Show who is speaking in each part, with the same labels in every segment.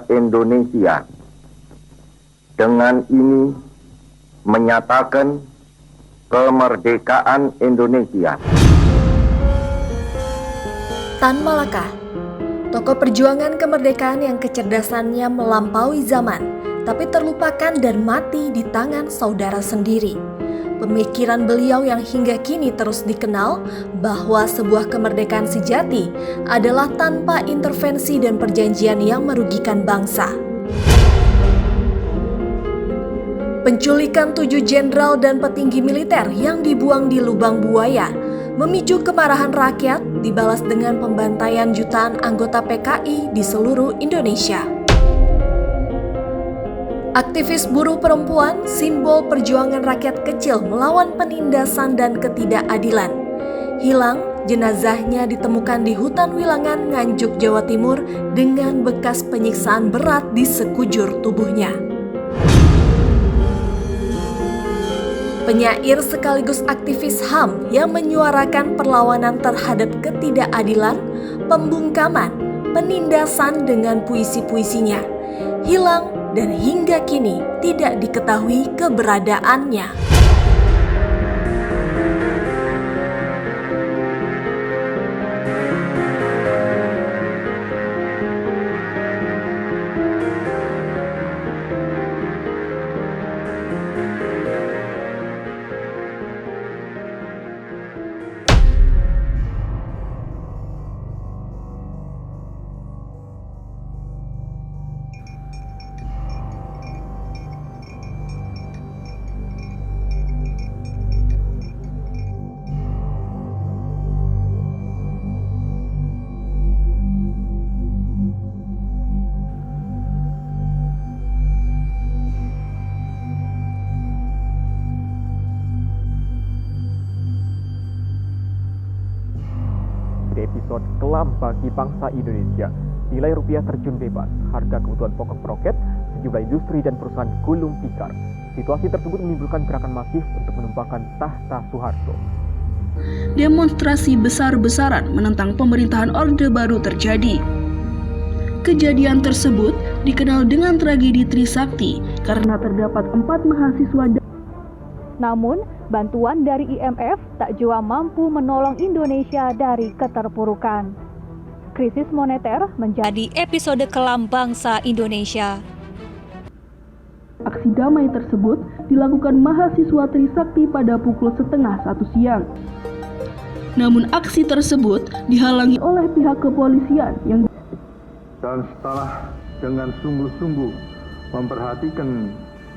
Speaker 1: Indonesia. Dengan ini menyatakan kemerdekaan Indonesia.
Speaker 2: Tan Malaka, tokoh perjuangan kemerdekaan yang kecerdasannya melampaui zaman, tapi terlupakan dan mati di tangan saudara sendiri. Pemikiran beliau yang hingga kini terus dikenal bahwa sebuah kemerdekaan sejati adalah tanpa intervensi dan perjanjian yang merugikan bangsa. Penculikan 7 jenderal dan petinggi militer yang dibuang di lubang buaya memicu kemarahan rakyat, dibalas dengan pembantaian jutaan anggota PKI di seluruh Indonesia. Aktivis buruh perempuan, simbol perjuangan rakyat kecil melawan penindasan dan ketidakadilan, hilang. Jenazahnya ditemukan di hutan Wilangan, Nganjuk, Jawa Timur dengan bekas penyiksaan berat di sekujur tubuhnya. Penyair sekaligus aktivis HAM yang menyuarakan perlawanan terhadap ketidakadilan, pembungkaman, penindasan dengan puisi-puisinya, hilang dan hingga kini tidak diketahui keberadaannya.
Speaker 3: Episode kelam bagi bangsa Indonesia. Nilai rupiah terjun bebas, harga kebutuhan pokok meroket, sejumlah industri dan perusahaan gulung tikar. Situasi tersebut menimbulkan gerakan masif untuk menumpahkan tahta Soeharto.
Speaker 4: Demonstrasi besar-besaran menentang pemerintahan Orde Baru terjadi. Kejadian tersebut dikenal dengan tragedi Trisakti karena terdapat 4 mahasiswa.
Speaker 5: Namun, bantuan dari IMF tak jua mampu menolong Indonesia dari keterpurukan. Krisis moneter menjadi episode kelam bangsa Indonesia.
Speaker 4: Aksi damai tersebut dilakukan mahasiswa Trisakti pada pukul 12:30 siang. Namun aksi tersebut dihalangi oleh pihak kepolisian yang
Speaker 6: dan setelah dengan sungguh-sungguh memperhatikan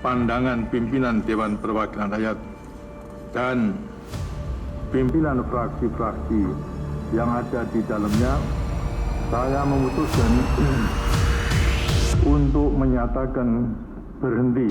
Speaker 6: pandangan pimpinan Dewan Perwakilan Rakyat dan pimpinan fraksi-fraksi yang ada di dalamnya, saya memutuskan untuk menyatakan berhenti.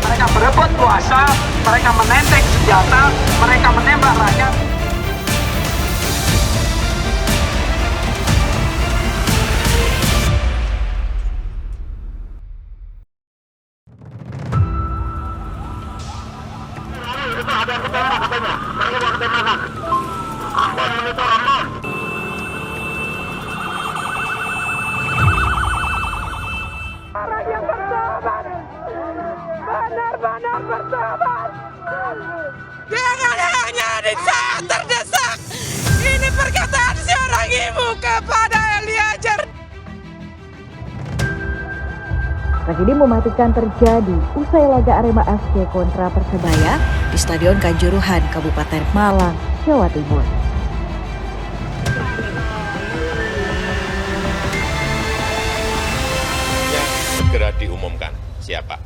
Speaker 7: Mereka berebut kuasa, mereka menenteng senjata, mereka menembak rakyat. Orang yang bersahabat, benar-benar bersahabat. Jangan hanya di saat
Speaker 5: Tragedi mematikan terjadi usai laga Arema FC kontra Persebaya di Stadion Kanjuruhan, Kabupaten Malang, Jawa Timur.
Speaker 8: Segera diumumkan siapa.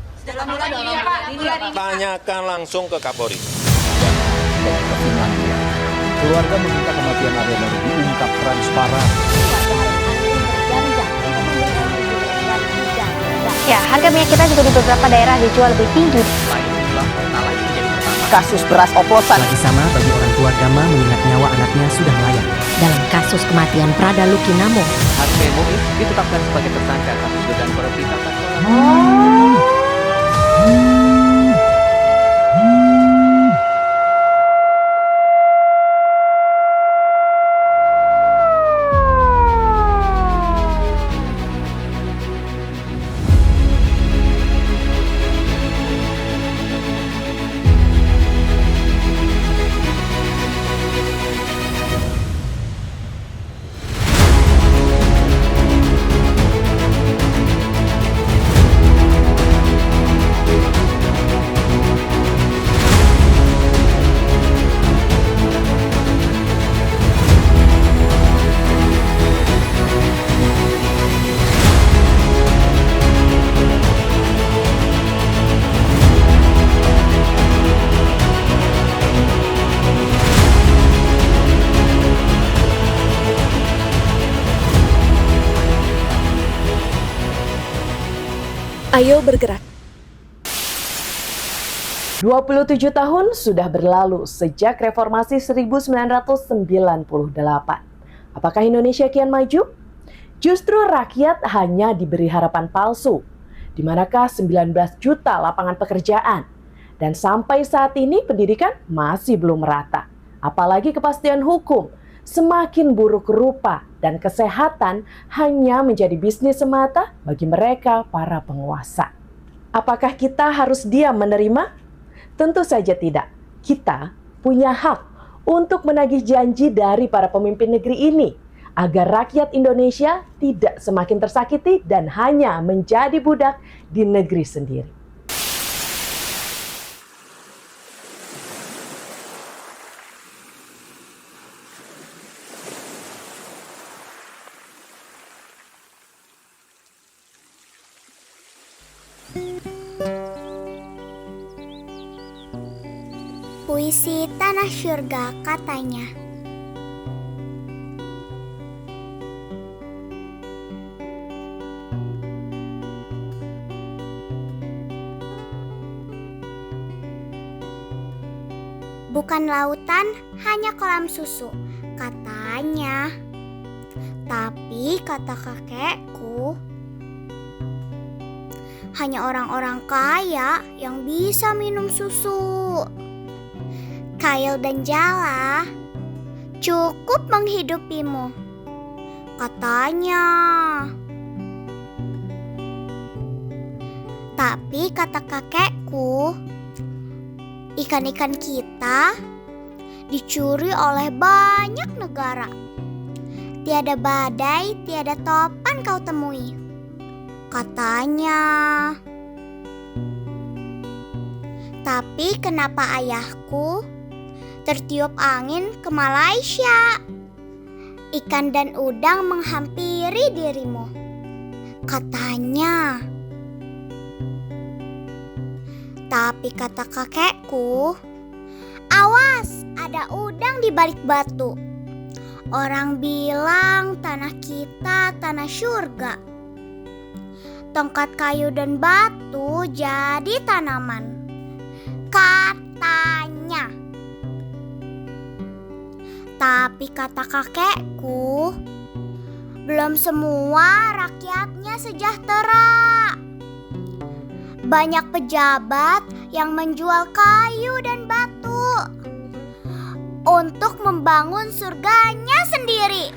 Speaker 8: Tanyakan langsung ke Kapolri.
Speaker 3: Keluarga meminta kematian Arema diungkap transparan.
Speaker 9: Ya, harga minyak kita juga di beberapa daerah dijual lebih tinggi.
Speaker 10: Kasus beras oplosan
Speaker 11: lagi sama bagi orang tua Gama mengingat nyawa anaknya sudah melayang.
Speaker 12: Dalam kasus kematian Prada Lukinamo,
Speaker 11: Harvey Muiz ditetapkan sebagai tersangka kasus dugaan korupsi tata kelola.
Speaker 2: Ayo bergerak.
Speaker 13: 27 tahun sudah berlalu sejak reformasi 1998. Apakah Indonesia kian maju? Justru rakyat hanya diberi harapan palsu. Di manakah 19 juta lapangan pekerjaan? Dan sampai saat ini pendidikan masih belum merata. Apalagi kepastian hukum semakin buruk rupa dan kesehatan hanya menjadi bisnis semata bagi mereka para penguasa. Apakah kita harus diam menerima? Tentu saja tidak. Kita punya hak untuk menagih janji dari para pemimpin negeri ini agar rakyat Indonesia tidak semakin tersakiti dan hanya menjadi budak di negeri sendiri.
Speaker 14: Puisi Tanah Syurga katanya. Bukan lautan, hanya kolam susu, katanya. Tapi kata kakekku, hanya orang-orang kaya yang bisa minum susu. Kail dan jala cukup menghidupimu, katanya. Tapi kata kakekku, ikan-ikan kita dicuri oleh banyak negara. Tiada badai, tiada topan kau temui, katanya. Tapi kenapa ayahku tertiup angin ke Malaysia? Ikan dan udang menghampiri dirimu, katanya. Tapi kata kakekku, awas, ada udang di balik batu. Orang bilang tanah kita tanah surga. Tongkat kayu dan batu jadi tanaman, katanya. Tapi kata kakekku, belum semua rakyatnya sejahtera. Banyak pejabat yang menjual kayu dan batu untuk membangun surganya sendiri.